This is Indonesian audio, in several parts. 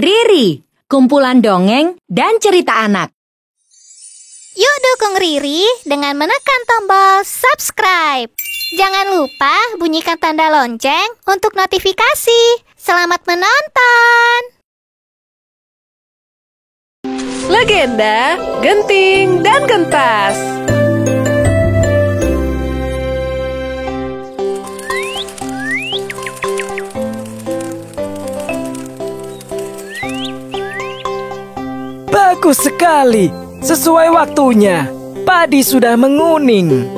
Riri, kumpulan dongeng dan cerita anak. Yuk dukung Riri dengan menekan tombol subscribe. Jangan lupa bunyikan tanda lonceng untuk notifikasi. Selamat menonton. Legenda Genting dan Gentas. Bagus sekali, sesuai waktunya. Padi sudah menguning.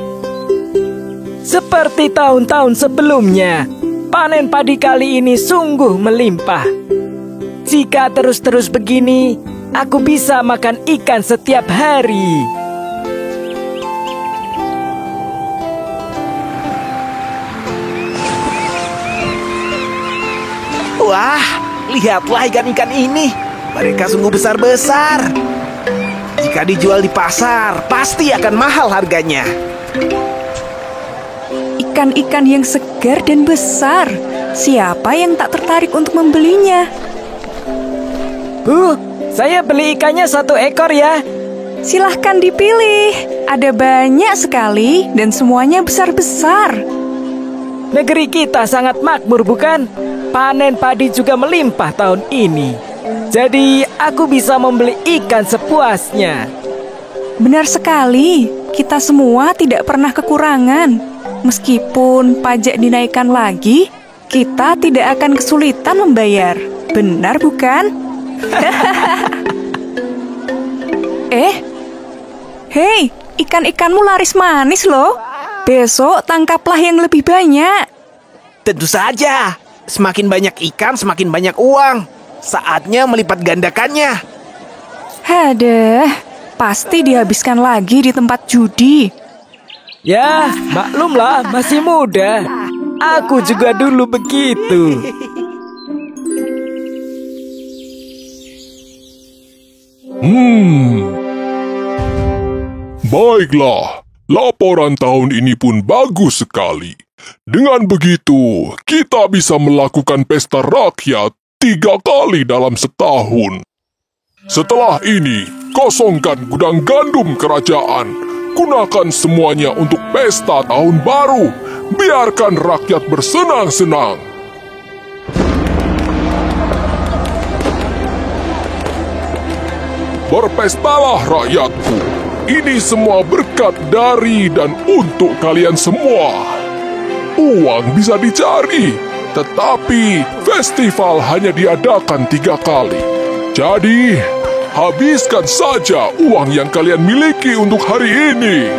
Seperti tahun-tahun sebelumnya, panen padi kali ini sungguh melimpah. Jika terus-terus begini, aku bisa makan ikan setiap hari. Wah, lihatlah ikan-ikan ini. Mereka sungguh besar-besar. Jika dijual di pasar, pasti akan mahal harganya. Ikan-ikan yang segar dan besar. Siapa yang tak tertarik untuk membelinya? Bu, saya beli ikannya 1 ekor ya. Silahkan dipilih. Ada banyak sekali dan semuanya besar-besar. Negeri kita sangat makmur, bukan? Panen padi juga melimpah tahun ini. Jadi, aku bisa membeli ikan sepuasnya. Benar sekali, kita semua tidak pernah kekurangan. Meskipun pajak dinaikkan lagi, kita tidak akan kesulitan membayar. Benar bukan? Hei, ikan-ikanmu laris manis loh. Besok tangkaplah yang lebih banyak. Tentu saja, semakin banyak ikan, semakin banyak uang. Saatnya melipat gandakannya. Hadah, pasti dihabiskan lagi di tempat judi. Ya, maklumlah, masih muda. Aku juga dulu begitu. Baiklah, laporan tahun ini pun bagus sekali. Dengan begitu, kita bisa melakukan pesta rakyat 3 kali dalam setahun. Setelah ini, kosongkan gudang gandum kerajaan. Gunakan semuanya untuk pesta tahun baru. Biarkan rakyat bersenang-senang. Berpestalah rakyatku. Ini semua berkat dari dan untuk kalian semua. Uang bisa dicari, tetapi festival hanya diadakan 3 kali. Jadi, habiskan saja uang yang kalian miliki untuk hari ini.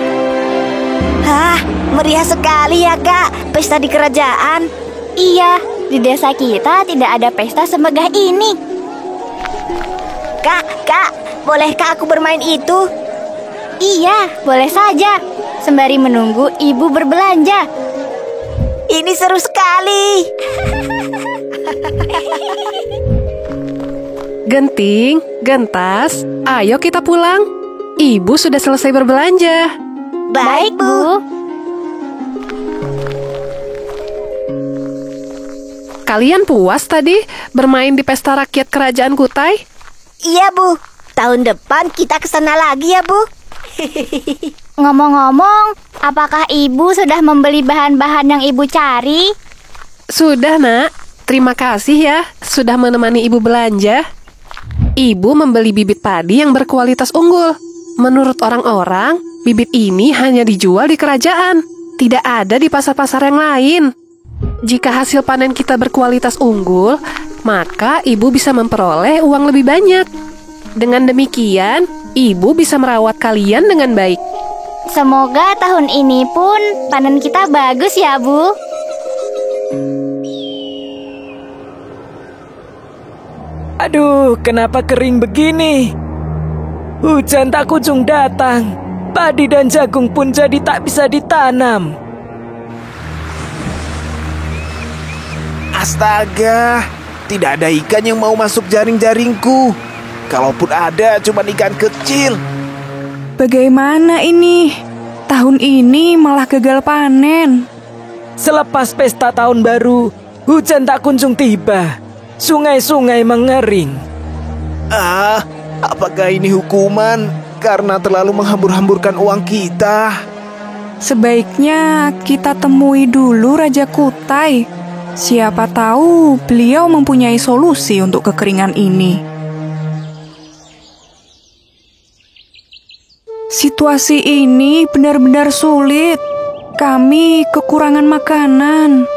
Hah, meriah sekali ya Kak, pesta di kerajaan. Iya, di desa kita tidak ada pesta semegah ini. Kak, bolehkah aku bermain itu? Iya, boleh saja. Sembari menunggu ibu berbelanja. Ini seru sekali. Genting, Gentas, ayo kita pulang. Ibu sudah selesai berbelanja. Baik, Bu. Kalian puas tadi bermain di pesta rakyat kerajaan Kutai? Iya, Bu. Tahun depan kita ke sana lagi ya, Bu. Ngomong-ngomong, apakah Ibu sudah membeli bahan-bahan yang Ibu cari? Sudah, Nak. Terima kasih ya sudah menemani Ibu belanja. Ibu membeli bibit padi yang berkualitas unggul. Menurut orang-orang, bibit ini hanya dijual di kerajaan. Tidak ada di pasar-pasar yang lain. Jika hasil panen kita berkualitas unggul, maka Ibu bisa memperoleh uang lebih banyak. Dengan demikian, Ibu bisa merawat kalian dengan baik. Semoga tahun ini pun panen kita bagus ya, Bu. Aduh, kenapa kering begini? Hujan tak kunjung datang. Padi dan jagung pun jadi tak bisa ditanam. Astaga, tidak ada ikan yang mau masuk jaring-jaringku. Kalaupun ada, cuma ikan kecil. Bagaimana ini? Tahun ini malah gagal panen. Selepas pesta tahun baru, hujan tak kunjung tiba. Sungai-sungai mengering. Apakah ini hukuman karena terlalu menghambur-hamburkan uang kita? Sebaiknya kita temui dulu Raja Kutai. Siapa tahu beliau mempunyai solusi untuk kekeringan ini. Situasi ini benar-benar sulit. Kami kekurangan makanan.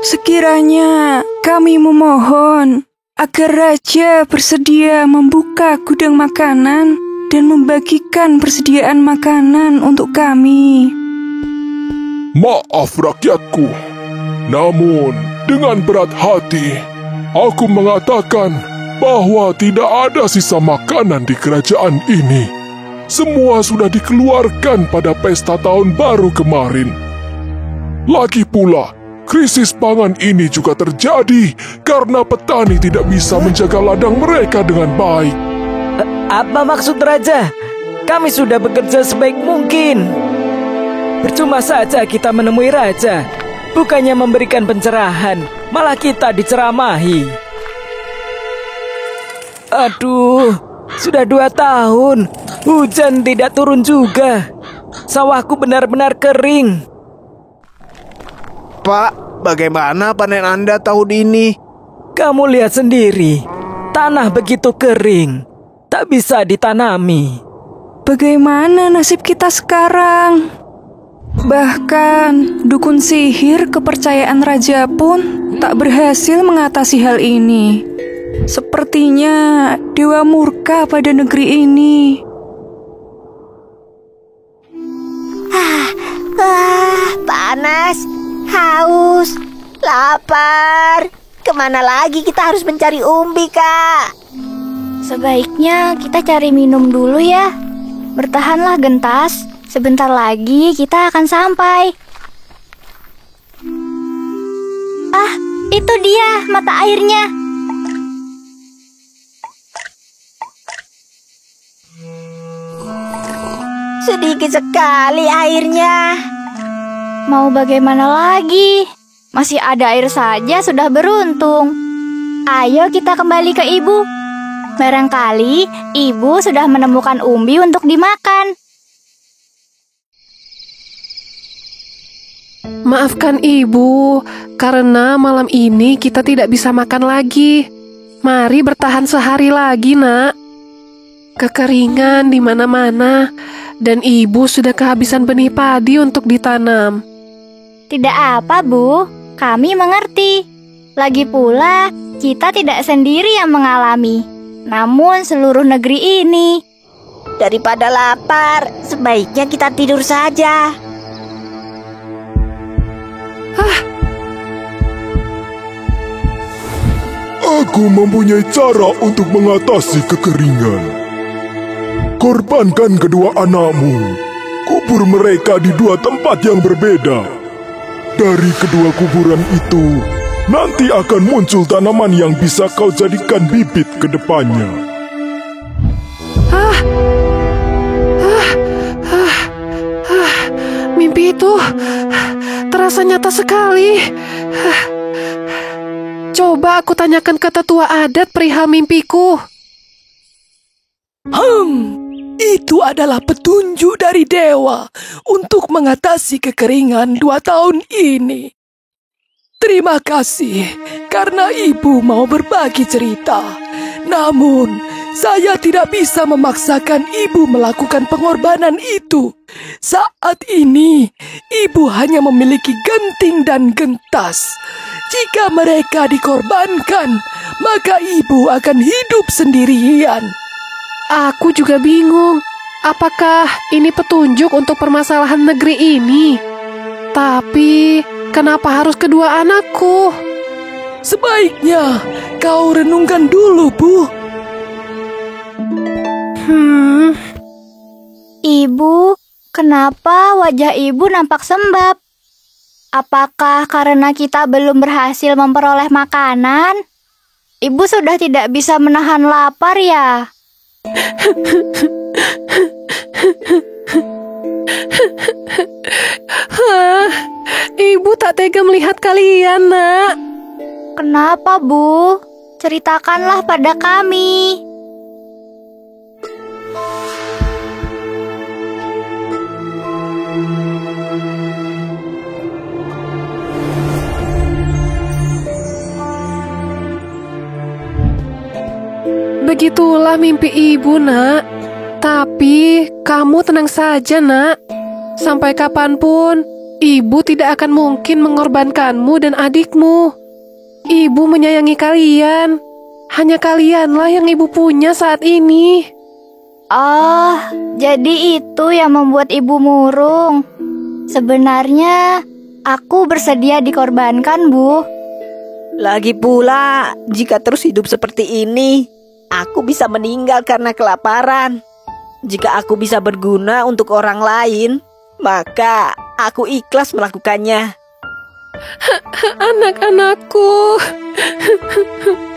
Sekiranya kami memohon agar Raja bersedia membuka gudang makanan dan membagikan persediaan makanan untuk kami. Maaf rakyatku, namun dengan berat hati, aku mengatakan bahwa tidak ada sisa makanan di kerajaan ini. Semua sudah dikeluarkan pada pesta tahun baru kemarin. Lagi pula, krisis pangan ini juga terjadi karena petani tidak bisa menjaga ladang mereka dengan baik. Apa maksud Raja? Kami sudah bekerja sebaik mungkin. Percuma saja kita menemui Raja. Bukannya memberikan pencerahan, malah kita diceramahi. Aduh, sudah 2 tahun. Hujan tidak turun juga. Sawahku benar-benar kering. Pak, bagaimana panen Anda tahun ini? Kamu lihat sendiri, tanah begitu kering, tak bisa ditanami. Bagaimana nasib kita sekarang? Bahkan dukun sihir kepercayaan raja pun tak berhasil mengatasi hal ini. Sepertinya dewa murka pada negeri ini. Panas, haus, lapar. Kemana lagi kita harus mencari umbi, Kak? Sebaiknya kita cari minum dulu ya. Bertahanlah, Gentas. Sebentar lagi kita akan sampai. Itu dia mata airnya. Sedikit sekali airnya. Mau bagaimana lagi? Masih ada air saja sudah beruntung. Ayo kita kembali ke ibu. Barangkali ibu sudah menemukan umbi untuk dimakan. Maafkan ibu, karena malam ini kita tidak bisa makan lagi. Mari bertahan sehari lagi, nak. Kekeringan di mana-mana, dan ibu sudah kehabisan benih padi untuk ditanam. Tidak apa, Bu. Kami mengerti. Lagi pula, kita tidak sendiri yang mengalami, namun seluruh negeri ini. Daripada lapar, sebaiknya kita tidur saja. Aku mempunyai cara untuk mengatasi kekeringan. Korbankan kedua anakmu. Kubur mereka di 2 tempat yang berbeda. Dari kedua kuburan itu, nanti akan muncul tanaman yang bisa kau jadikan bibit ke depannya. Mimpi itu terasa nyata sekali. Coba aku tanyakan ke tetua adat perihal mimpiku. Itu adalah petunjuk dari dewa untuk mengatasi kekeringan 2 tahun ini. Terima kasih karena ibu mau berbagi cerita. Namun, saya tidak bisa memaksakan ibu melakukan pengorbanan itu. Saat ini, ibu hanya memiliki genting dan gentas. Jika mereka dikorbankan, maka ibu akan hidup sendirian. Aku juga bingung, apakah ini petunjuk untuk permasalahan negeri ini? Tapi, kenapa harus kedua anakku? Sebaiknya kau renungkan dulu, Bu. Ibu, kenapa wajah ibu nampak sembab? Apakah karena kita belum berhasil memperoleh makanan? Ibu sudah tidak bisa menahan lapar ya? Ibu tak tega melihat kalian, nak. Kenapa, Bu? Ceritakanlah pada kami. Begitulah mimpi ibu, nak. Tapi kamu tenang saja, nak. Sampai kapanpun, ibu tidak akan mungkin mengorbankanmu dan adikmu. Ibu menyayangi kalian. Hanya kalianlah yang ibu punya saat ini. Oh, jadi itu yang membuat ibu murung. Sebenarnya, aku bersedia dikorbankan, Bu. Lagi pula, jika terus hidup seperti ini, aku bisa meninggal karena kelaparan. Jika aku bisa berguna untuk orang lain, maka aku ikhlas melakukannya. Anak-anakku.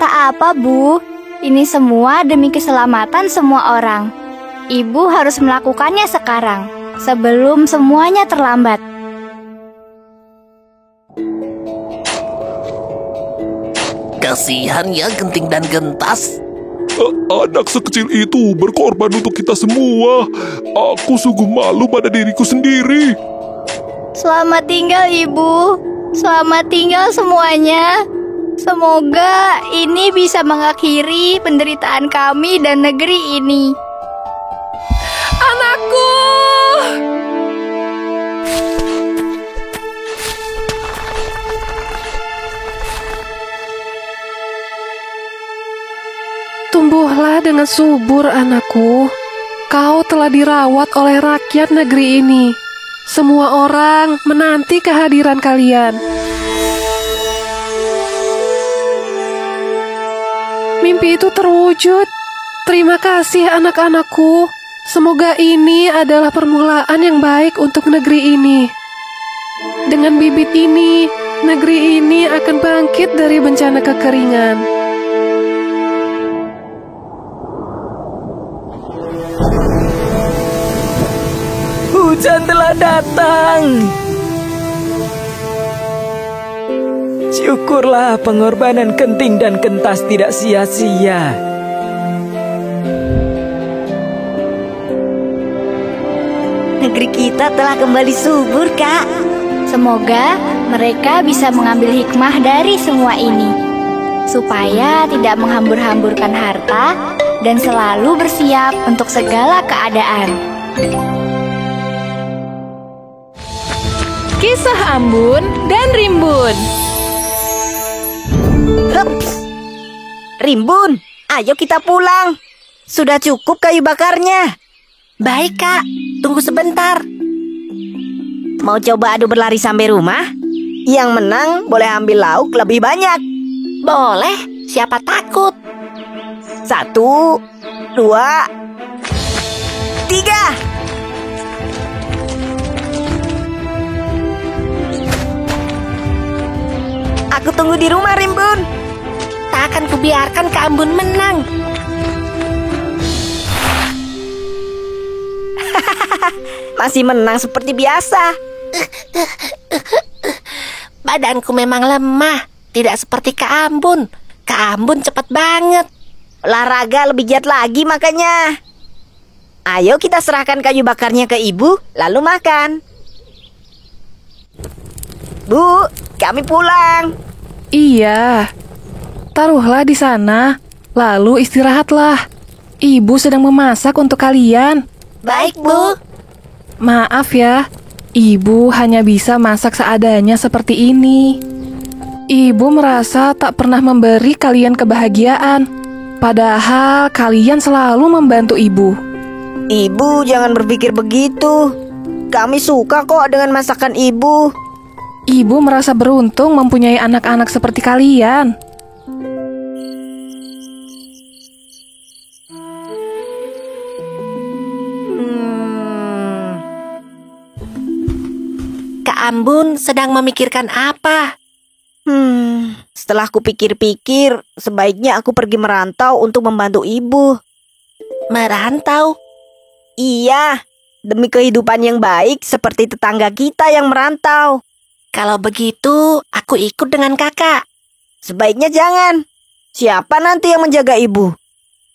Tak apa, Bu. Ini semua demi keselamatan semua orang. Ibu harus melakukannya sekarang, sebelum semuanya terlambat. Kasihan ya Genting dan Gentas. Anak sekecil itu berkorban untuk kita semua. Aku sungguh malu pada diriku sendiri. Selamat tinggal, Ibu. Selamat tinggal semuanya. Semoga ini bisa mengakhiri penderitaan kami dan negeri ini. Anakku! Tumbuhlah dengan subur, anakku. Kau telah dirawat oleh rakyat negeri ini. Semua orang menanti kehadiran kalian. Mimpi itu terwujud. Terima kasih anak-anakku. Semoga ini adalah permulaan yang baik untuk negeri ini. Dengan bibit ini, negeri ini akan bangkit dari bencana kekeringan. Hujan telah datang. Syukurlah pengorbanan Genting dan Gentas tidak sia-sia. Negeri kita telah kembali subur, Kak. Semoga mereka bisa mengambil hikmah dari semua ini, supaya tidak menghambur-hamburkan harta dan selalu bersiap untuk segala keadaan. Kisah Ambun dan Rimbun. Hups. Rimbun, ayo kita pulang. Sudah cukup kayu bakarnya. Baik, Kak. Tunggu sebentar. Mau coba adu berlari sampai rumah? Yang menang boleh ambil lauk lebih banyak. Boleh, siapa takut? 1, 2, 3. Aku tunggu di rumah, Rimbun. Tak akan kubiarkan Kak Ambun menang. Masih menang seperti biasa. Badanku memang lemah, tidak seperti Kak Ambun. Kak Ambun cepat banget. Olahraga lebih giat lagi makanya. Ayo kita serahkan kayu bakarnya ke ibu, lalu makan. Bu, kami pulang. Iya. Taruhlah di sana, lalu istirahatlah. Ibu sedang memasak untuk kalian. Baik, Bu. Maaf ya, ibu hanya bisa masak seadanya seperti ini. Ibu merasa tak pernah memberi kalian kebahagiaan, padahal kalian selalu membantu ibu. Ibu jangan berpikir begitu. Kami suka kok dengan masakan ibu. Ibu merasa beruntung mempunyai anak-anak seperti kalian. Kak Ambun sedang memikirkan apa? Setelah aku pikir-pikir, sebaiknya aku pergi merantau untuk membantu ibu. Merantau? Iya, demi kehidupan yang baik seperti tetangga kita yang merantau. Kalau begitu, aku ikut dengan kakak. Sebaiknya jangan. Siapa nanti yang menjaga ibu?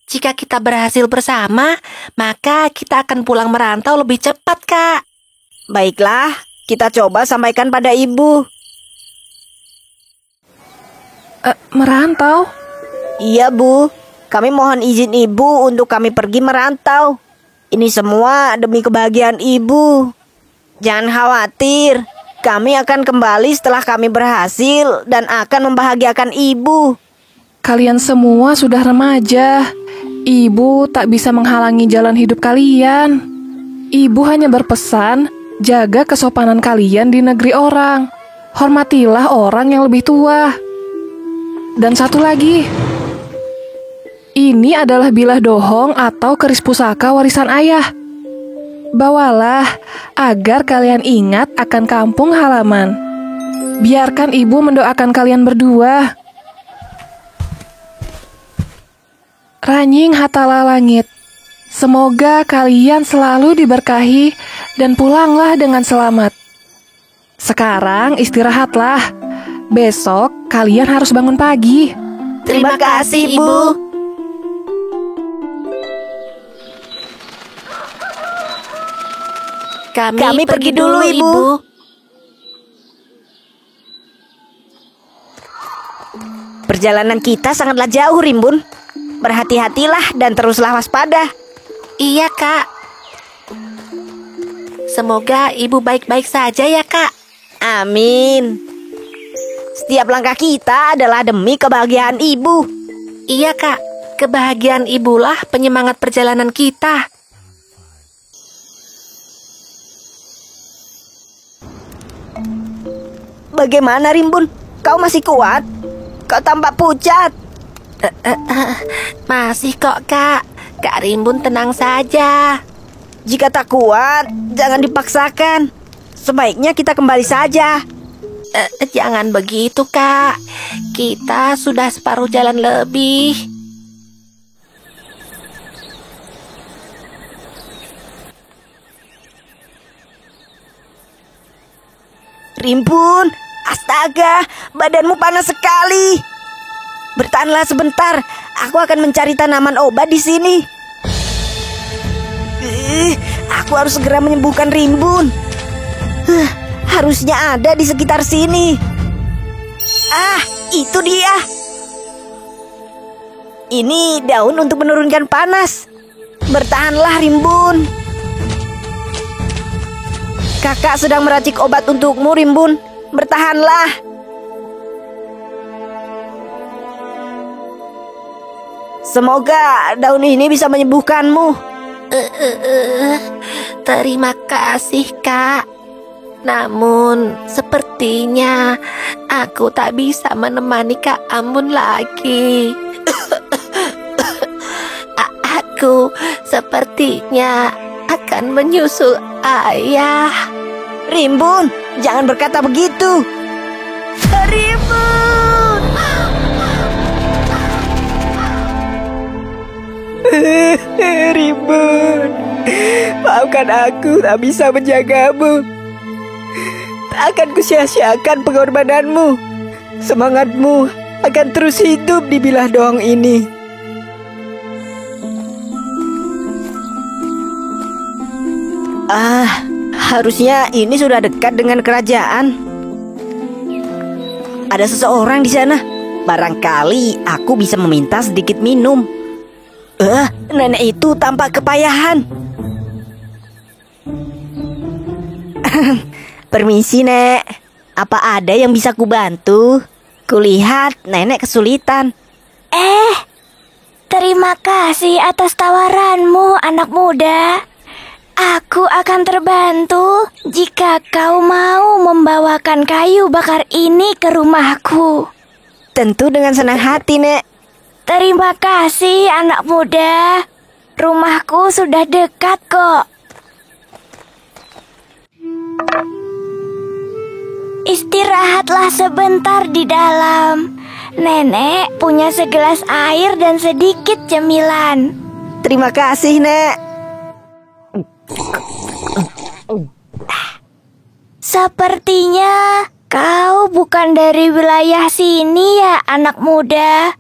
Jika kita berhasil bersama, maka kita akan pulang merantau lebih cepat, Kak. Baiklah, kita coba sampaikan pada ibu. Merantau? Iya, Bu. Kami mohon izin ibu untuk kami pergi merantau. Ini semua demi kebahagiaan ibu. Jangan khawatir, kami akan kembali setelah kami berhasil dan akan membahagiakan ibu. Kalian semua sudah remaja. Ibu tak bisa menghalangi jalan hidup kalian. Ibu hanya berpesan, jaga kesopanan kalian di negeri orang. Hormatilah orang yang lebih tua. Dan satu lagi, ini adalah bilah dohong atau keris pusaka warisan ayah. Bawalah agar kalian ingat akan kampung halaman. Biarkan ibu mendoakan kalian berdua. Ranying hatala langit, semoga kalian selalu diberkahi dan pulanglah dengan selamat. Sekarang istirahatlah. Besok kalian harus bangun pagi. Terima kasih, Ibu. Kami pergi dulu, Ibu. Perjalanan kita sangatlah jauh, Rimbun. Berhati-hatilah dan teruslah waspada. Iya, Kak. Semoga Ibu baik-baik saja ya, Kak. Amin. Setiap langkah kita adalah demi kebahagiaan Ibu. Iya, Kak. Kebahagiaan Ibulah penyemangat perjalanan kita. Bagaimana, Rimbun? Kau masih kuat? Kau tampak pucat. Masih kok, Kak. Kak Rimbun tenang saja. Jika tak kuat, jangan dipaksakan. Sebaiknya kita kembali saja. Jangan begitu, Kak. Kita sudah separuh jalan lebih. Rimbun, astaga, badanmu panas sekali. Bertahanlah sebentar, aku akan mencari tanaman obat di sini. Aku harus segera menyembuhkan Rimbun. Harusnya ada di sekitar sini. Itu dia. Ini daun untuk menurunkan panas. Bertahanlah, Rimbun. Kakak sedang meracik obat untukmu, Rimbun. Bertahanlah. Semoga daun ini bisa menyembuhkanmu. Terima kasih, Kak. Namun, sepertinya aku tak bisa menemani Kak Ambun lagi. Aku sepertinya akan menyusul ayah. Rimbun, jangan berkata begitu. Rimbun! Rimbun, maafkan aku tak bisa menjagamu. Tak akan kusia-siakan pengorbananmu. Semangatmu akan terus hidup di bilah dohong ini. Harusnya ini sudah dekat dengan kerajaan. Ada seseorang di sana. Barangkali aku bisa meminta sedikit minum. Nenek itu tampak kepayahan. Permisi, Nek. Apa ada yang bisa kubantu? Kulihat nenek kesulitan. Terima kasih atas tawaranmu, anak muda. Aku akan terbantu jika kau mau membawakan kayu bakar ini ke rumahku. Tentu dengan senang hati, Nek. Terima kasih, anak muda. Rumahku sudah dekat kok. Istirahatlah sebentar di dalam. Nenek punya segelas air dan sedikit cemilan. Terima kasih, Nek. Sepertinya kau bukan dari wilayah sini ya, anak muda.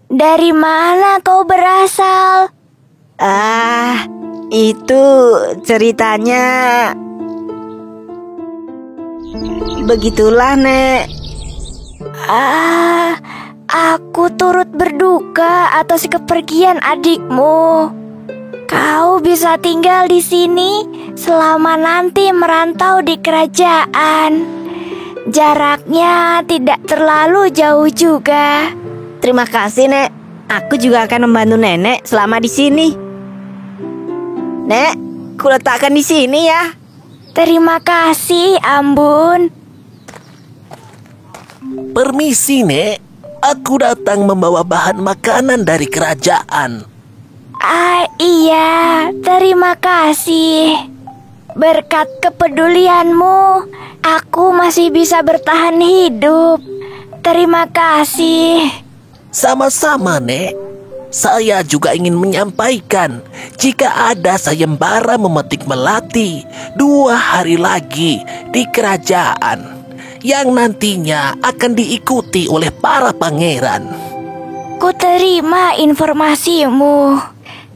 Dari mana kau berasal? Itu ceritanya. Begitulah, Nek. Aku turut berduka atas kepergian adikmu. Kau bisa tinggal di sini selama nanti merantau di kerajaan. Jaraknya tidak terlalu jauh juga. Terima kasih, Nek. Aku juga akan membantu Nenek selama di sini. Nek, kuletakkan di sini ya. Terima kasih, Ambun. Permisi, Nek. Aku datang membawa bahan makanan dari kerajaan. Iya, terima kasih. Berkat kepedulianmu, aku masih bisa bertahan hidup. Terima kasih. Sama-sama, Nek. Saya juga ingin menyampaikan, jika ada sayembara memetik melati 2 hari lagi di kerajaan, yang nantinya akan diikuti oleh para pangeran. Ku terima informasimu.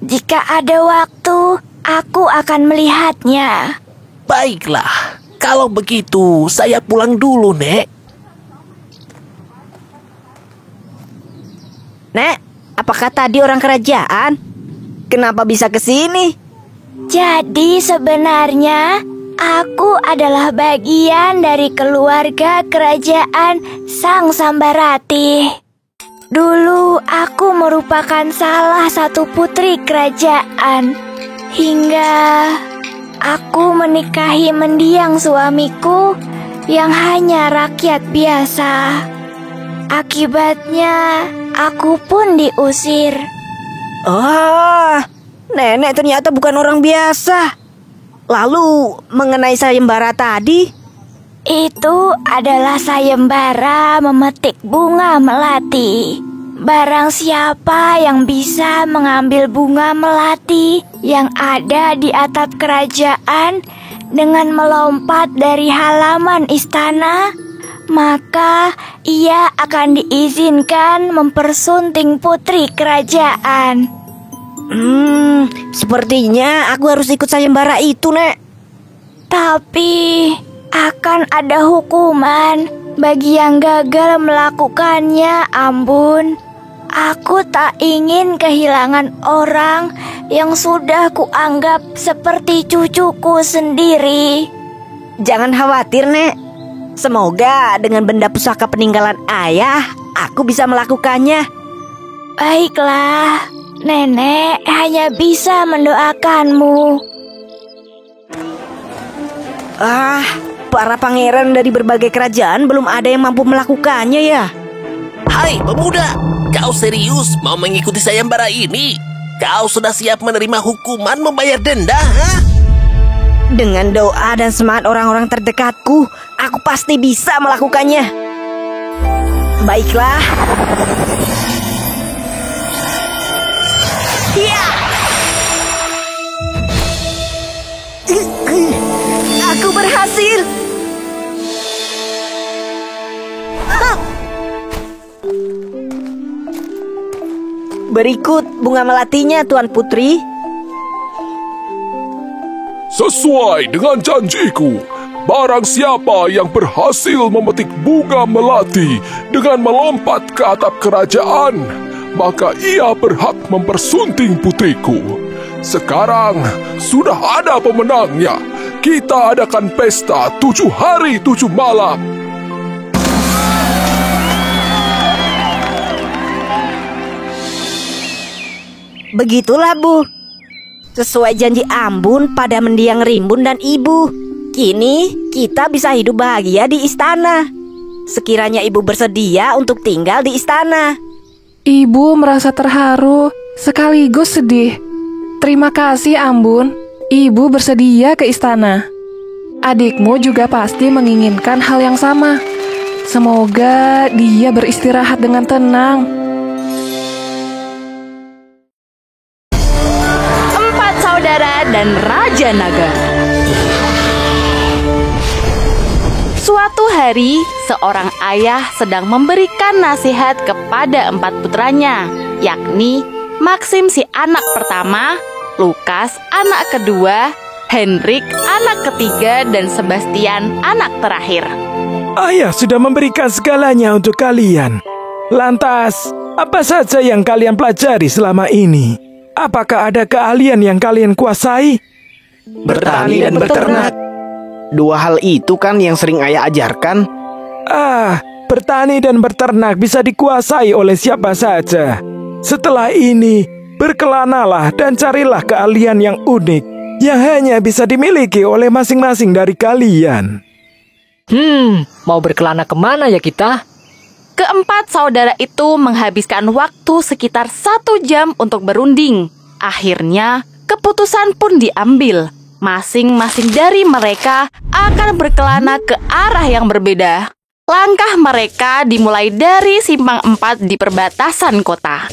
Jika ada waktu, aku akan melihatnya. Baiklah, kalau begitu saya pulang dulu, Nek. Nek, apakah tadi orang kerajaan? Kenapa bisa ke sini? Jadi sebenarnya aku adalah bagian dari keluarga kerajaan Sang Sambarati. Dulu aku merupakan salah satu putri kerajaan, hingga aku menikahi mendiang suamiku yang hanya rakyat biasa. Akibatnya aku pun diusir. Oh, Nenek ternyata bukan orang biasa. Lalu mengenai sayembara tadi? Itu adalah sayembara memetik bunga melati. Barang siapa yang bisa mengambil bunga melati yang ada di atap kerajaan dengan melompat dari halaman istana, maka ia akan diizinkan mempersunting putri kerajaan. Sepertinya aku harus ikut sayembara itu, Nek. Tapi akan ada hukuman bagi yang gagal melakukannya, Ambun. Aku tak ingin kehilangan orang yang sudah kuanggap seperti cucuku sendiri. Jangan khawatir, Nek. Semoga dengan benda pusaka peninggalan ayah, aku bisa melakukannya. Baiklah, Nenek hanya bisa mendoakanmu. Para pangeran dari berbagai kerajaan belum ada yang mampu melakukannya ya. Hai pemuda, kau serius mau mengikuti sayembara ini? Kau sudah siap menerima hukuman membayar denda, ha? Dengan doa dan semangat orang-orang terdekatku, aku pasti bisa melakukannya. Baiklah. Ya! Aku berhasil. Berikut bunga melatinya, Tuan Putri. Sesuai dengan janjiku, barang siapa yang berhasil memetik bunga melati dengan melompat ke atap kerajaan, maka ia berhak mempersunting putriku. Sekarang sudah ada pemenangnya. Kita adakan pesta 7 hari 7 malam. Begitulah, Bu. Sesuai janji Ambun pada mendiang Rimbun dan Ibu, kini kita bisa hidup bahagia di istana. Sekiranya Ibu bersedia untuk tinggal di istana. Ibu merasa terharu sekaligus sedih. Terima kasih, Ambun. Ibu bersedia ke istana. Adikmu juga pasti menginginkan hal yang sama. Semoga dia beristirahat dengan tenang. 4 saudara dan Raja Naga. Suatu hari, seorang ayah sedang memberikan nasihat kepada 4 putranya, yakni Maxim si anak pertama, Lukas anak kedua, Henrik anak ketiga, dan Sebastian anak terakhir. Ayah sudah memberikan segalanya untuk kalian. Lantas, apa saja yang kalian pelajari selama ini? Apakah ada keahlian yang kalian kuasai? Bertani dan beternak. Dua hal itu kan yang sering ayah ajarkan. Bertani dan beternak bisa dikuasai oleh siapa saja. Setelah ini, berkelanalah dan carilah keahlian yang unik yang hanya bisa dimiliki oleh masing-masing dari kalian. Mau berkelana kemana ya kita? Keempat saudara itu menghabiskan waktu sekitar 1 jam untuk berunding. Akhirnya, keputusan pun diambil. Masing-masing dari mereka akan berkelana ke arah yang berbeda. Langkah mereka dimulai dari simpang 4 di perbatasan kota.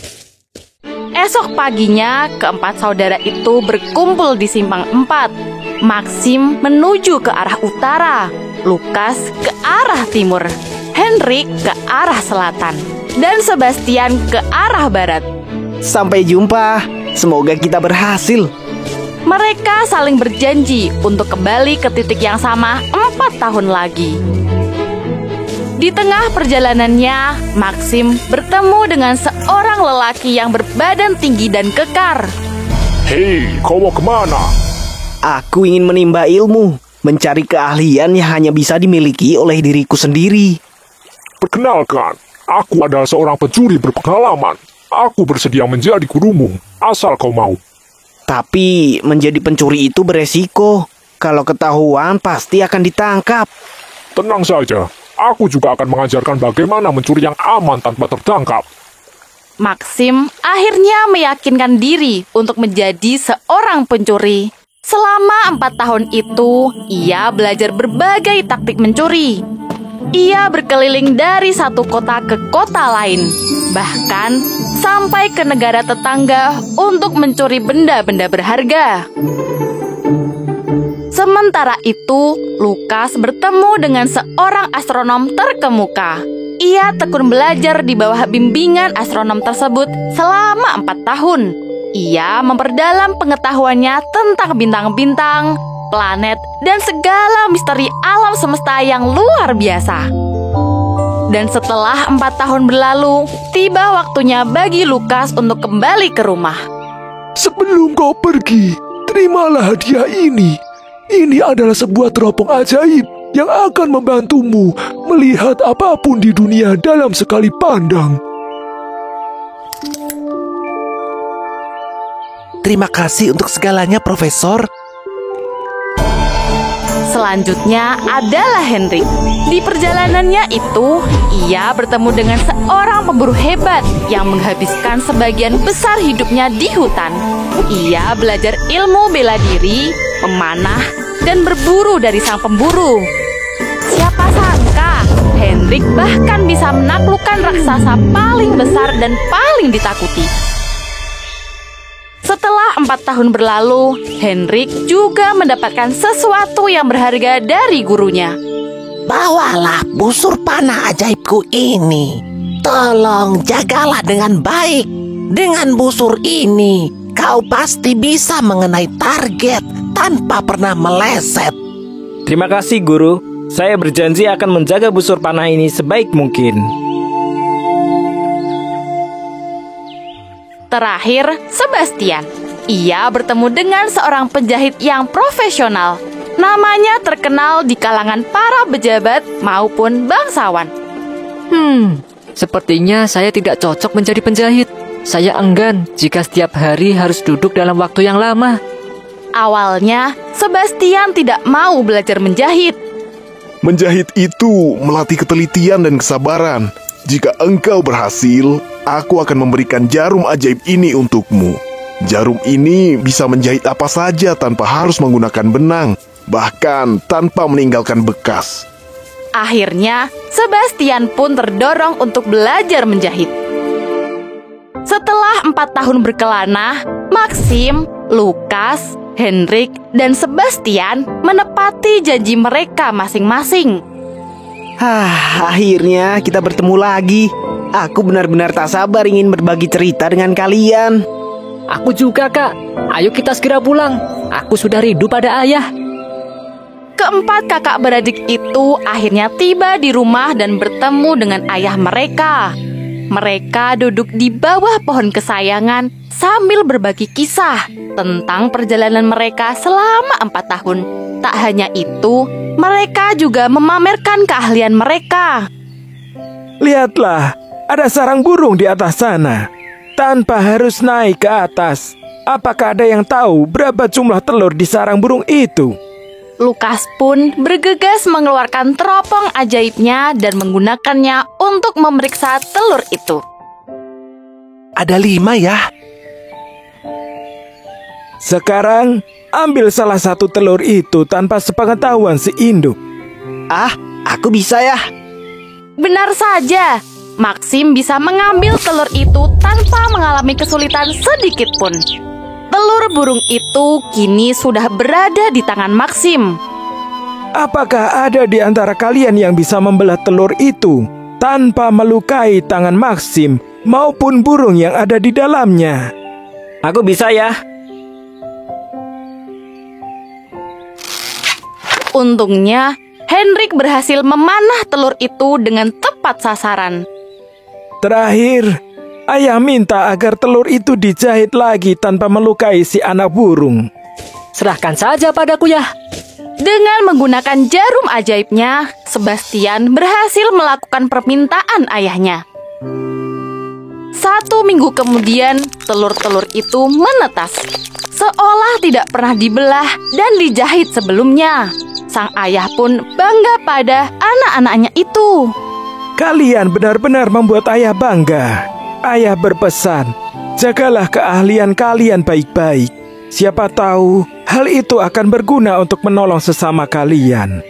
Esok paginya, keempat saudara itu berkumpul di simpang 4. Maxim menuju ke arah utara, Lukas ke arah timur, Henrik ke arah selatan, dan Sebastian ke arah barat. Sampai jumpa, semoga kita berhasil. Mereka saling berjanji untuk kembali ke titik yang sama 4 tahun lagi. Di tengah perjalanannya, Maxim bertemu dengan seorang lelaki yang berbadan tinggi dan kekar. Hei, kau mau kemana? Aku ingin menimba ilmu, mencari keahlian yang hanya bisa dimiliki oleh diriku sendiri. Perkenalkan, aku adalah seorang pencuri berpengalaman. Aku bersedia menjadi gurumu, asal kau mau. Tapi menjadi pencuri itu beresiko. Kalau ketahuan pasti akan ditangkap. Tenang saja, aku juga akan mengajarkan bagaimana mencuri yang aman tanpa tertangkap. Maxim akhirnya meyakinkan diri untuk menjadi seorang pencuri. Selama 4 tahun itu, ia belajar berbagai taktik mencuri. Ia berkeliling dari satu kota ke kota lain, bahkan sampai ke negara tetangga untuk mencuri benda-benda berharga. Sementara itu, Lukas bertemu dengan seorang astronom terkemuka. Ia tekun belajar di bawah bimbingan astronom tersebut selama 4 tahun. Ia memperdalam pengetahuannya tentang bintang-bintang, planet, dan segala misteri alam semesta yang luar biasa. Dan setelah 4 tahun berlalu, tiba waktunya bagi Lukas untuk kembali ke rumah. Sebelum kau pergi, terimalah hadiah ini. Ini adalah sebuah teropong ajaib yang akan membantumu melihat apapun di dunia dalam sekali pandang. Terima kasih untuk segalanya, Profesor. Selanjutnya adalah Henrik. Di perjalanannya itu, ia bertemu dengan seorang pemburu hebat yang menghabiskan sebagian besar hidupnya di hutan. Ia belajar ilmu bela diri, memanah, dan berburu dari sang pemburu. Siapa sangka, Henrik bahkan bisa menaklukkan raksasa paling besar dan paling ditakuti. Setelah 4 tahun berlalu, Henrik juga mendapatkan sesuatu yang berharga dari gurunya. Bawalah busur panah ajaibku ini. Tolong jagalah dengan baik. Dengan busur ini, kau pasti bisa mengenai target tanpa pernah meleset. Terima kasih, Guru. Saya berjanji akan menjaga busur panah ini sebaik mungkin. Terakhir, Sebastian. Ia bertemu dengan seorang penjahit yang profesional. Namanya terkenal di kalangan para pejabat maupun bangsawan. Sepertinya saya tidak cocok menjadi penjahit. Saya enggan jika setiap hari harus duduk dalam waktu yang lama. Awalnya, Sebastian tidak mau belajar menjahit. Menjahit itu melatih ketelitian dan kesabaran. Jika engkau berhasil, aku akan memberikan jarum ajaib ini untukmu. Jarum ini bisa menjahit apa saja tanpa harus menggunakan benang, bahkan tanpa meninggalkan bekas. Akhirnya, Sebastian pun terdorong untuk belajar menjahit. Setelah 4 tahun berkelana, Maxim, Lukas, Henrik, dan Sebastian menepati janji mereka masing-masing. Akhirnya kita bertemu lagi. Aku benar-benar tak sabar ingin berbagi cerita dengan kalian. Aku juga, Kak. Ayo kita segera pulang. Aku sudah rindu pada ayah. Keempat kakak beradik itu akhirnya tiba di rumah dan bertemu dengan ayah mereka. mereka duduk di bawah pohon kesayangan sambil berbagi kisah tentang perjalanan mereka selama 4 tahun. Tak hanya itu, mereka juga memamerkan keahlian mereka. Lihatlah, ada sarang burung di atas sana. Tanpa harus naik ke atas, apakah ada yang tahu berapa jumlah telur di sarang burung itu? Lukas pun bergegas mengeluarkan teropong ajaibnya dan menggunakannya untuk memeriksa telur itu. Ada 5 ya? Sekarang, ambil salah satu telur itu tanpa sepengetahuan si induk. Ah, aku bisa ya. Benar saja, Maxim bisa mengambil telur itu tanpa mengalami kesulitan sedikit pun. Telur burung itu kini sudah berada di tangan Maxim. Apakah ada di antara kalian yang bisa membelah telur itu tanpa melukai tangan Maxim maupun burung yang ada di dalamnya? Aku bisa ya. Untungnya, Henrik berhasil memanah telur itu dengan tepat sasaran. Terakhir, ayah minta agar telur itu dijahit lagi tanpa melukai si anak burung. Serahkan saja padaku ya. Dengan menggunakan jarum ajaibnya, Sebastian berhasil melakukan permintaan ayahnya. 1 minggu kemudian, telur-telur itu menetas, seolah tidak pernah dibelah dan dijahit sebelumnya. Sang ayah pun bangga pada anak-anaknya itu. Kalian benar-benar membuat ayah bangga. Ayah berpesan, jagalah keahlian kalian baik-baik. Siapa tahu hal itu akan berguna untuk menolong sesama kalian.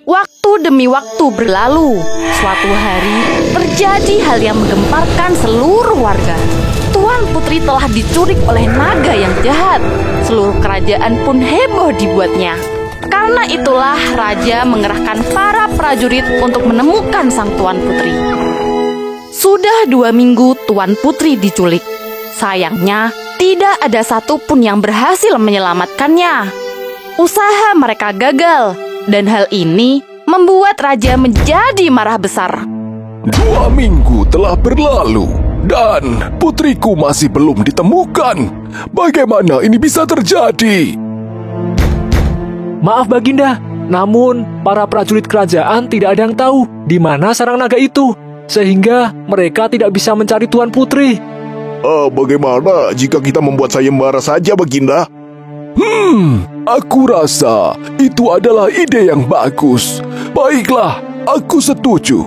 Waktu demi waktu berlalu. Suatu hari terjadi hal yang menggemparkan seluruh warga. Tuan Putri telah diculik oleh naga yang jahat. Seluruh kerajaan pun heboh dibuatnya. Karena itulah raja mengerahkan para prajurit untuk menemukan sang Tuan Putri. Sudah 2 minggu Tuan Putri diculik. Sayangnya, tidak ada satupun yang berhasil menyelamatkannya. Usaha mereka gagal, dan hal ini membuat raja menjadi marah besar. 2 minggu telah berlalu, dan putriku masih belum ditemukan. Bagaimana ini bisa terjadi? Maaf Baginda, namun para prajurit kerajaan tidak ada yang tahu di mana sarang naga itu, sehingga mereka tidak bisa mencari Tuan Putri. Bagaimana jika kita membuat sayembara saja, Baginda? Aku rasa itu adalah ide yang bagus. Baiklah, aku setuju.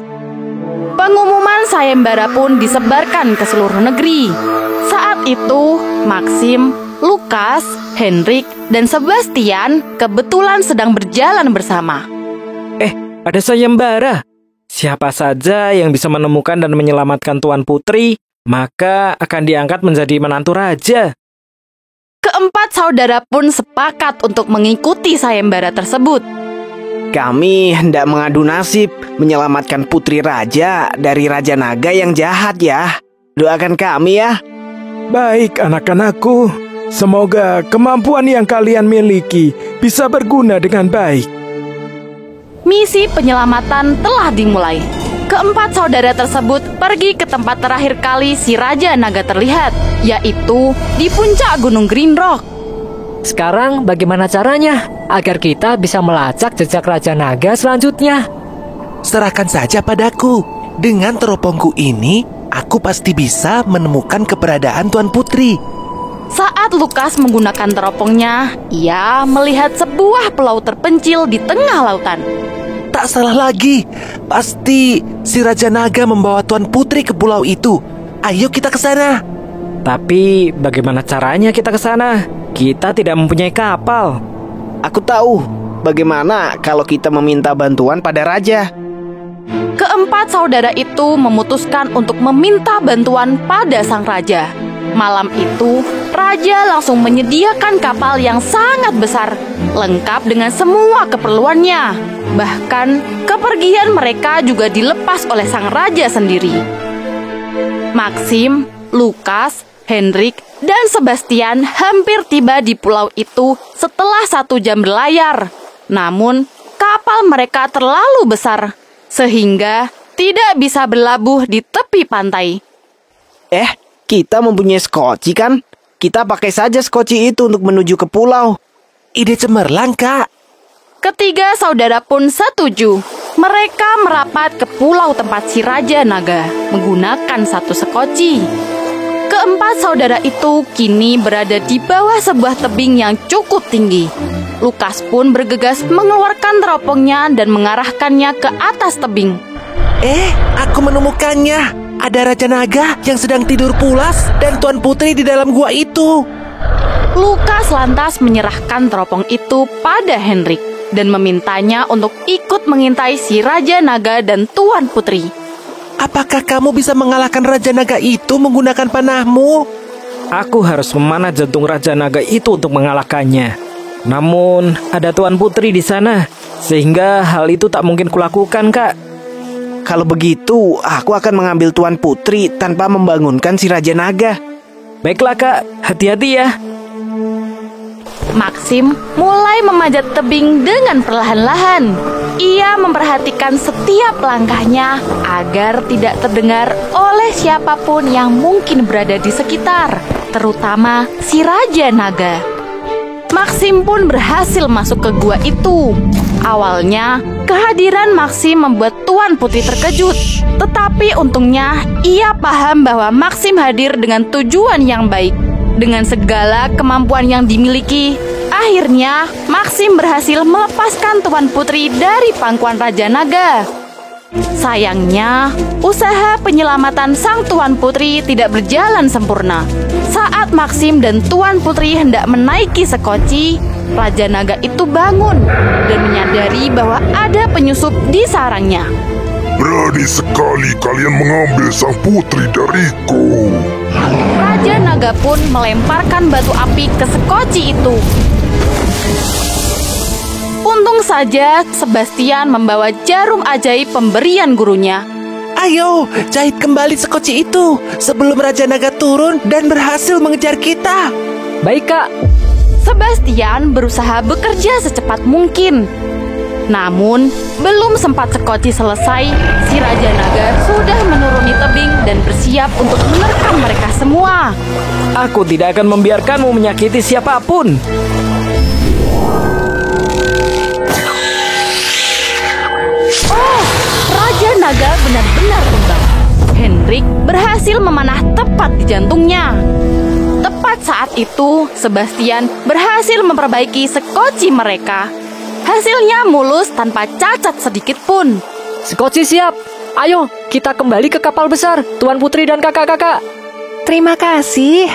Pengumuman sayembara pun disebarkan ke seluruh negeri. Saat itu, Maxim, Lukas, Henrik, dan Sebastian kebetulan sedang berjalan bersama. Ada sayembara. Siapa saja yang bisa menemukan dan menyelamatkan Tuan Putri, maka akan diangkat menjadi menantu raja. Keempat saudara pun sepakat untuk mengikuti sayembara tersebut. Kami hendak mengadu nasib menyelamatkan putri raja dari Raja Naga yang jahat ya. Doakan kami ya. Baik anak-anakku, semoga kemampuan yang kalian miliki bisa berguna dengan baik. Misi penyelamatan telah dimulai. Keempat saudara tersebut pergi ke tempat terakhir kali si Raja Naga terlihat, yaitu di puncak Gunung Green Rock. Sekarang bagaimana caranya agar kita bisa melacak jejak Raja Naga selanjutnya? Serahkan saja padaku. Dengan teropongku ini, aku pasti bisa menemukan keberadaan Tuan Putri. Saat Lukas menggunakan teropongnya, ia melihat sebuah pulau terpencil di tengah lautan. Tak salah lagi, pasti si Raja Naga membawa Tuan Putri ke pulau itu. Ayo kita ke sana. Tapi bagaimana caranya kita ke sana? Kita tidak mempunyai kapal. Aku tahu. Bagaimana kalau kita meminta bantuan pada raja? Keempat saudara itu memutuskan untuk meminta bantuan pada sang raja. Malam itu, raja langsung menyediakan kapal yang sangat besar, lengkap dengan semua keperluannya. Bahkan, kepergian mereka juga dilepas oleh sang raja sendiri. Maxim, Lukas, Henrik, dan Sebastian hampir tiba di pulau itu setelah 1 jam berlayar. Namun, kapal mereka terlalu besar, sehingga tidak bisa berlabuh di tepi pantai. Kita mempunyai skoci kan? Kita pakai saja skoci itu untuk menuju ke pulau. Ide cemerlang, Kak. Ketiga saudara pun setuju. Mereka merapat ke pulau tempat si Raja Naga menggunakan satu skoci. Keempat saudara itu kini berada di bawah sebuah tebing yang cukup tinggi. Lukas pun bergegas mengeluarkan teropongnya dan mengarahkannya ke atas tebing. Aku menemukannya. Ada Raja Naga yang sedang tidur pulas dan Tuan Putri di dalam gua itu. Lukas lantas menyerahkan teropong itu pada Henrik dan memintanya untuk ikut mengintai si Raja Naga dan Tuan Putri. Apakah kamu bisa mengalahkan Raja Naga itu menggunakan panahmu? Aku harus memanah jantung Raja Naga itu untuk mengalahkannya. Namun, ada Tuan Putri di sana, sehingga hal itu tak mungkin kulakukan, Kak. Kalau begitu, aku akan mengambil Tuan Putri tanpa membangunkan si Raja Naga. Baiklah, Kak. Hati-hati ya. Maxim mulai memanjat tebing dengan perlahan-lahan. Ia memperhatikan setiap langkahnya agar tidak terdengar oleh siapapun yang mungkin berada di sekitar, terutama si Raja Naga. Maxim pun berhasil masuk ke gua itu. Awalnya, kehadiran Maxim membuat Tuan Putri terkejut. Tetapi untungnya, ia paham bahwa Maxim hadir dengan tujuan yang baik. Dengan segala kemampuan yang dimiliki, akhirnya Maxim berhasil melepaskan Tuan Putri dari pangkuan Raja Naga. Sayangnya, usaha penyelamatan sang Tuan Putri tidak berjalan sempurna. Saat Maxim dan Tuan Putri hendak menaiki sekoci, Raja Naga itu bangun dan menyadari bahwa ada penyusup di sarangnya. Berani sekali kalian mengambil sang putri dariku. Raja Naga pun melemparkan batu api ke sekoci itu. Untung saja Sebastian membawa jarum ajaib pemberian gurunya. Ayo, jahit kembali sekoci itu sebelum Raja Naga turun dan berhasil mengejar kita. Baik, Kak. Sebastian berusaha bekerja secepat mungkin. Namun, belum sempat sekoci selesai, si Raja Naga sudah menuruni tebing dan bersiap untuk menerkam mereka semua. Aku tidak akan membiarkanmu menyakiti siapapun. Oh, Raja Naga benar-benar tumbang. Henrik berhasil memanah tepat di jantungnya. Tepat saat itu, Sebastian berhasil memperbaiki sekoci mereka. Hasilnya mulus tanpa cacat sedikit pun. Sekoci siap. Ayo, kita kembali ke kapal besar, Tuan Putri dan kakak-kakak. Terima kasih.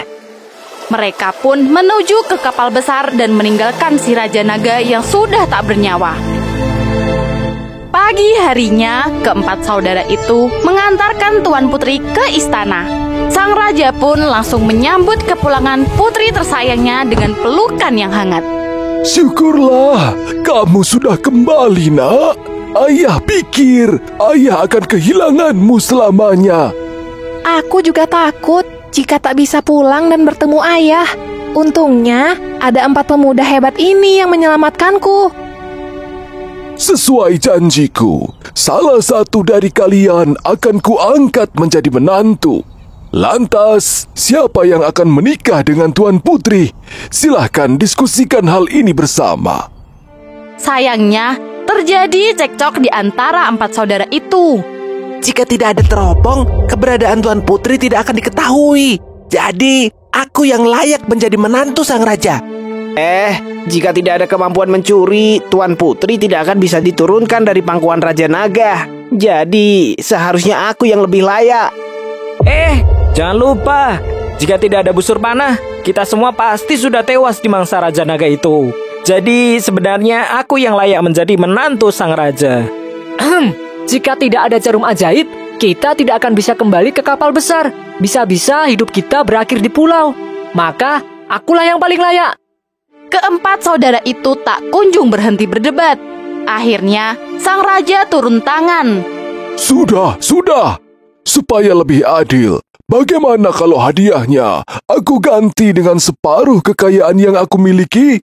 Mereka pun menuju ke kapal besar dan meninggalkan si Raja Naga yang sudah tak bernyawa. Pagi harinya, keempat saudara itu mengantarkan Tuan Putri ke istana. Sang raja pun langsung menyambut kepulangan putri tersayangnya dengan pelukan yang hangat. Syukurlah, kamu sudah kembali, Nak. Ayah pikir ayah akan kehilanganmu selamanya. Aku juga takut jika tak bisa pulang dan bertemu ayah. Untungnya ada 4 pemuda hebat ini yang menyelamatkanku. Sesuai janjiku, salah satu dari kalian akan kuangkat menjadi menantu. Lantas, siapa yang akan menikah dengan Tuan Putri? Silahkan diskusikan hal ini bersama. Sayangnya, terjadi cekcok di antara 4 saudara itu. Jika tidak ada teropong, keberadaan Tuan Putri tidak akan diketahui. Jadi, aku yang layak menjadi menantu sang raja. Jika tidak ada kemampuan mencuri, Tuan Putri tidak akan bisa diturunkan dari pangkuan Raja Naga. Jadi, seharusnya aku yang lebih layak. Jangan lupa, jika tidak ada busur panah, kita semua pasti sudah tewas di mangsa Raja Naga itu. Jadi sebenarnya aku yang layak menjadi menantu sang raja. Jika tidak ada jarum ajaib, kita tidak akan bisa kembali ke kapal besar. Bisa-bisa hidup kita berakhir di pulau. Maka, akulah yang paling layak. Keempat saudara itu tak kunjung berhenti berdebat. Akhirnya, sang raja turun tangan. Sudah. Supaya lebih adil, bagaimana kalau hadiahnya aku ganti dengan separuh kekayaan yang aku miliki?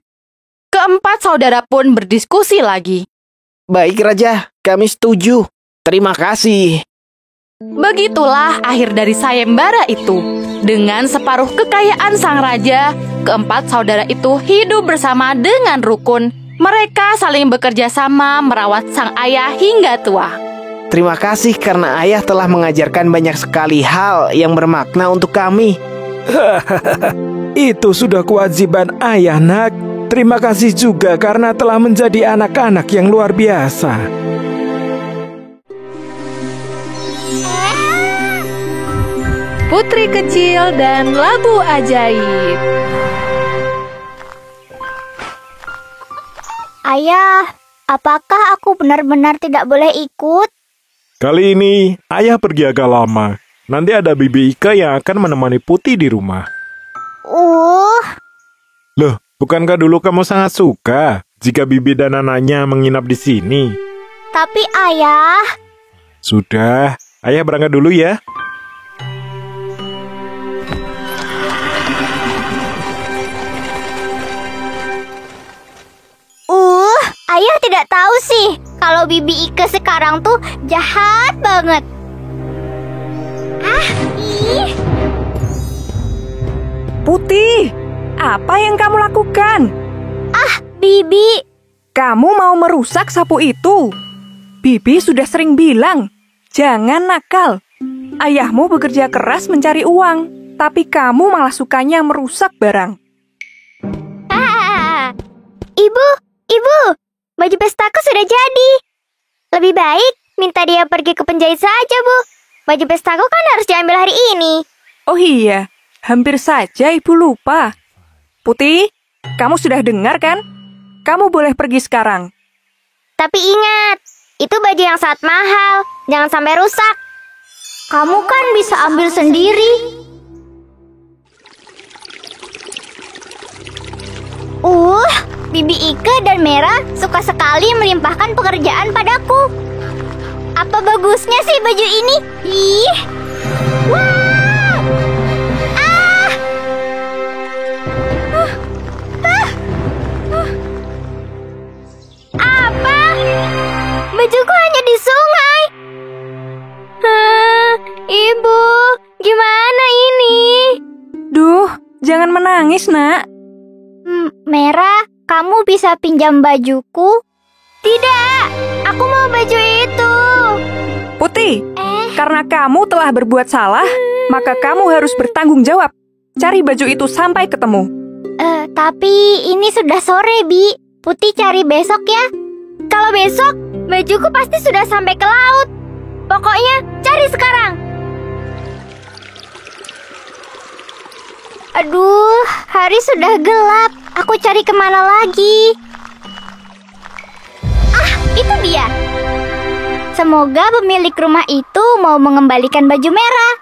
Keempat saudara pun berdiskusi lagi. Baik, Raja. Kami setuju. Terima kasih. Begitulah akhir dari sayembara itu. Dengan separuh kekayaan sang raja, keempat saudara itu hidup bersama dengan rukun. Mereka saling bekerja sama merawat sang ayah hingga tua. Terima kasih karena ayah telah mengajarkan banyak sekali hal yang bermakna untuk kami. Itu sudah kewajiban ayah, Nak. Terima kasih juga karena telah menjadi anak-anak yang luar biasa. Putri Kecil dan Labu Ajaib. Ayah, apakah aku benar-benar tidak boleh ikut? Kali ini, ayah pergi agak lama. Nanti ada Bibi Ika yang akan menemani Putih di rumah. Loh, bukankah dulu kamu sangat suka jika Bibi dan anaknya menginap di sini? Tapi ayah... Sudah, ayah berangkat dulu ya. Ayah tidak tahu sih kalau Bibi Ike sekarang tuh jahat banget. Putih, apa yang kamu lakukan? Bibi. Kamu mau merusak sapu itu? Bibi sudah sering bilang, jangan nakal. Ayahmu bekerja keras mencari uang, tapi kamu malah sukanya merusak barang. Ibu, baju pestaku sudah jadi. Lebih baik minta dia pergi ke penjahit saja, Bu. Baju pestaku kan harus diambil hari ini. Oh iya, hampir saja ibu lupa. Putih, kamu sudah dengar kan? Kamu boleh pergi sekarang. Tapi ingat, itu baju yang sangat mahal. Jangan sampai rusak. Kamu kan bisa ambil sendiri. Bibi Ike dan Merah suka sekali melimpahkan pekerjaan padaku. Apa bagusnya sih baju ini? Wah! Apa? Bajuku hanya di sungai. Ibu, gimana ini? Duh, jangan menangis, Nak. Merah, kamu bisa pinjam bajuku? Tidak, aku mau baju itu. Putih, karena kamu telah berbuat salah, maka kamu harus bertanggung jawab. Cari baju itu sampai ketemu. Tapi ini sudah sore, Bi. Putih cari besok ya. Kalau besok, bajuku pasti sudah sampai ke laut. Pokoknya cari sekarang. Aduh, hari sudah gelap. Aku cari kemana lagi? Itu dia. Semoga pemilik rumah itu mau mengembalikan baju merah.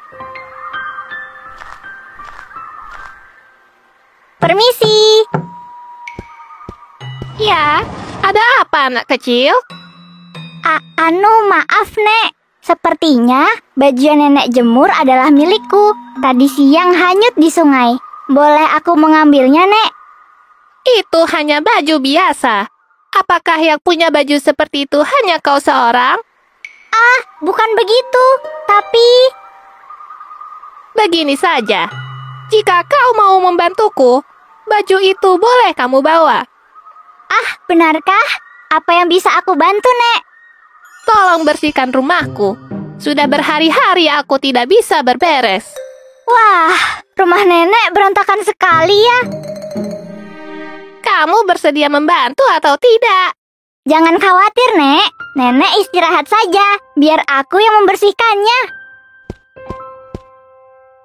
Permisi. Ya, ada apa anak kecil? Maaf, Nek. Sepertinya baju yang nenek jemur adalah milikku. Tadi siang hanyut di sungai. Boleh aku mengambilnya, Nek? Itu hanya baju biasa. Apakah yang punya baju seperti itu hanya kau seorang? Bukan begitu. Tapi... Begini saja. Jika kau mau membantuku, baju itu boleh kamu bawa. Benarkah? Apa yang bisa aku bantu, Nek? Tolong bersihkan rumahku. Sudah berhari-hari aku tidak bisa berberes. Wah, rumah nenek berantakan sekali ya. Kamu bersedia membantu atau tidak? Jangan khawatir, Nek. Nenek istirahat saja, biar aku yang membersihkannya.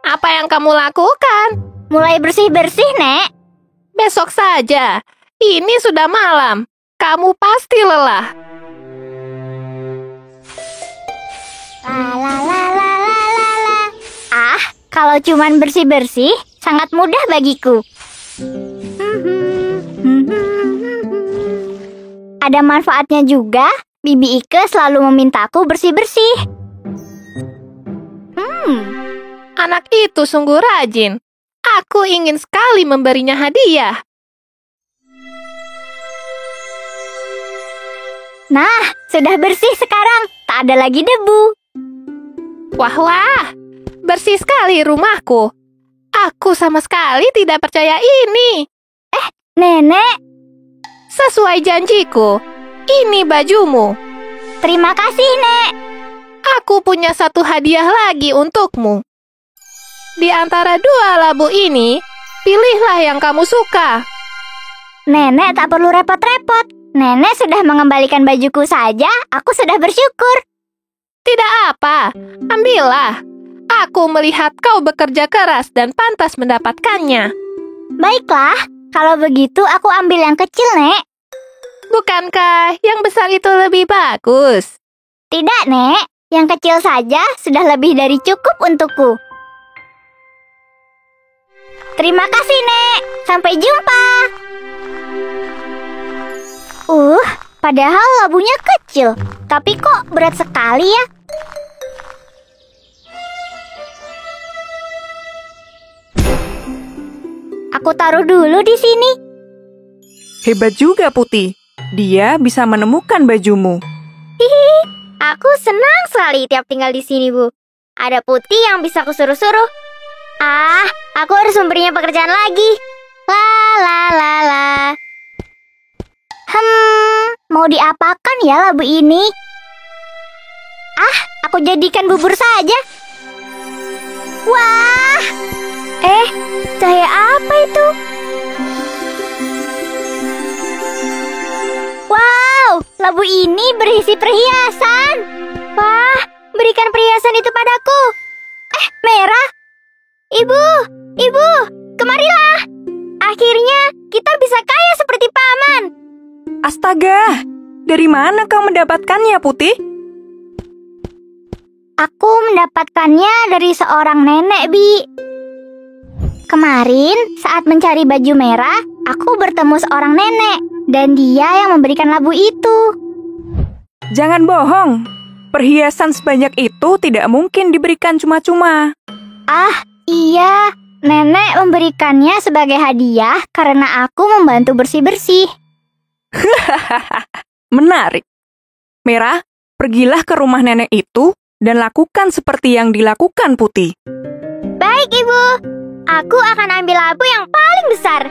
Apa yang kamu lakukan? Mulai bersih-bersih, Nek. Besok saja. Ini sudah malam. Kamu pasti lelah. Kalau cuman bersih-bersih, sangat mudah bagiku. Ada manfaatnya juga. Bibi Ike selalu memintaku bersih-bersih. Anak itu sungguh rajin. Aku ingin sekali memberinya hadiah. Nah, sudah bersih sekarang. Tak ada lagi debu. Wah, bersih sekali rumahku. Aku sama sekali tidak percaya ini. Nenek, Sesuai janjiku, ini bajumu. terima kasih, Nek. Aku punya satu hadiah lagi untukmu. Di antara dua labu ini, pilihlah yang kamu suka. Nenek tak perlu repot-repot. Nenek sudah mengembalikan bajuku saja, aku sudah bersyukur. Tidak apa, ambillah. Aku melihat kau bekerja keras dan pantas mendapatkannya. Baiklah, kalau begitu aku ambil yang kecil, Nek. Bukankah yang besar itu lebih bagus? Tidak, Nek. Yang kecil saja sudah lebih dari cukup untukku. Terima kasih, Nek. Sampai jumpa. Padahal labunya kecil, tapi kok berat sekali ya? Aku taruh dulu di sini. Hebat juga, Putih. Dia bisa menemukan bajumu. Hihi, aku senang sekali tiap tinggal di sini, Bu. Ada Putih yang bisa kusuruh-suruh. Aku harus memberinya pekerjaan lagi. La. Mau diapakan ya labu ini? Aku jadikan bubur saja. Wah! Cahaya apa itu? Wow, labu ini berisi perhiasan. Wah, berikan perhiasan itu padaku. Merah. Ibu, kemarilah. Akhirnya kita bisa kaya seperti paman. Astaga, dari mana kau mendapatkannya, Putih? Aku mendapatkannya dari seorang nenek, Bi. Kemarin, saat mencari baju merah, aku bertemu seorang nenek. Dan dia yang memberikan labu itu. Jangan bohong. Perhiasan sebanyak itu tidak mungkin diberikan cuma-cuma. Iya. Nenek memberikannya sebagai hadiah karena aku membantu bersih-bersih. Menarik. Merah, pergilah ke rumah nenek itu dan lakukan seperti yang dilakukan Putih. Baik, Ibu. Aku akan ambil labu yang paling besar.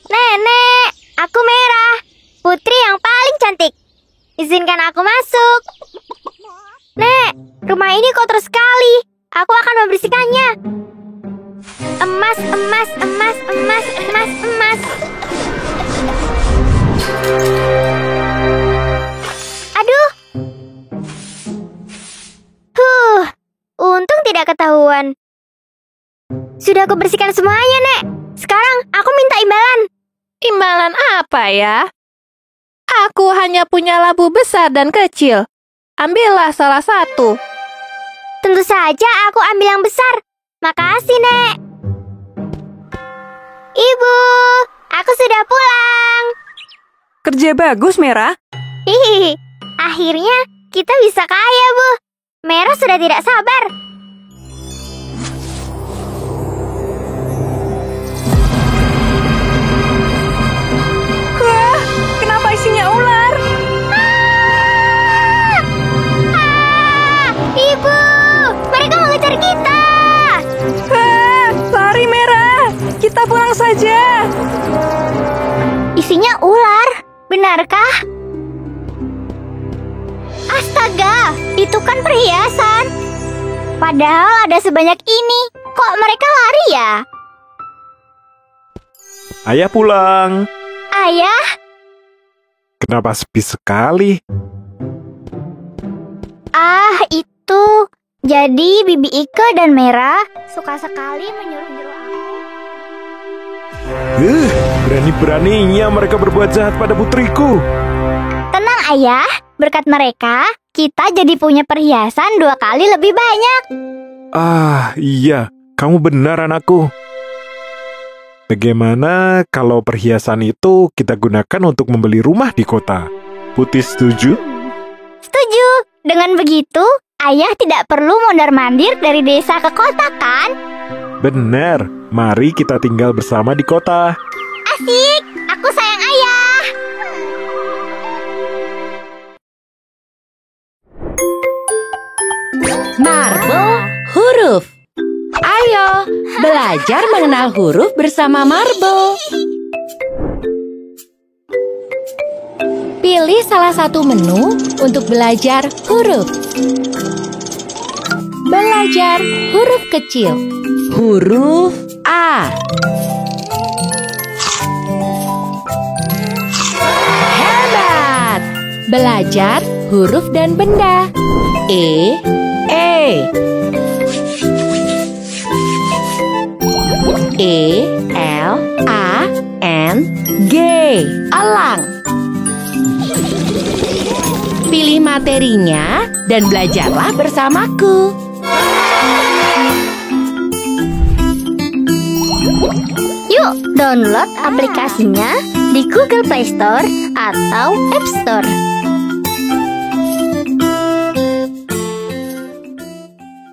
Nenek, aku Merah. Putri yang paling cantik. Izinkan aku masuk. Nek, rumah ini kotor sekali. Aku akan membersihkannya. Emas. Aduh. Untung tidak ketahuan. Sudah aku bersihkan semuanya, Nek. Sekarang aku minta imbalan. Imbalan apa ya? Aku hanya punya labu besar dan kecil. Ambillah salah satu. Tentu saja aku ambil yang besar. Makasih, Nek. Ibu, aku sudah pulang. Kerja bagus, Merah. Hihihi, akhirnya kita bisa kaya, Bu. Merah sudah tidak sabar. Wah, kenapa isinya ular? Ibu, mereka mengejar kita. Lari, Merah. Kita pulang saja. Isinya ular, benarkah? Astaga, itu kan perhiasan. Padahal ada sebanyak ini. Kok mereka lari ya? Ayah pulang. Ayah? Kenapa sepi sekali? Itu. Jadi Bibi Ike dan Merah suka sekali menyuruh-nyuruh aku. Berani-beraninya mereka berbuat jahat pada putriku. Tenang, Ayah. Berkat mereka, kita jadi punya perhiasan 2 kali lebih banyak. Iya, kamu benar anakku. Bagaimana kalau perhiasan itu kita gunakan untuk membeli rumah di kota? Putih setuju? Setuju. Dengan begitu, Ayah tidak perlu mondar-mandir dari desa ke kota, kan? Benar, mari kita tinggal bersama di kota. Asik, aku sayang Ayah. belajar mengenal huruf bersama Marble. Pilih salah satu menu untuk belajar huruf. Belajar huruf kecil. Huruf A. Hebat! Belajar huruf dan benda. E. L, A, N, G. Elang. Pilih materinya dan belajarlah bersamaku. Yuk, download aplikasinya di Google Play Store atau App Store.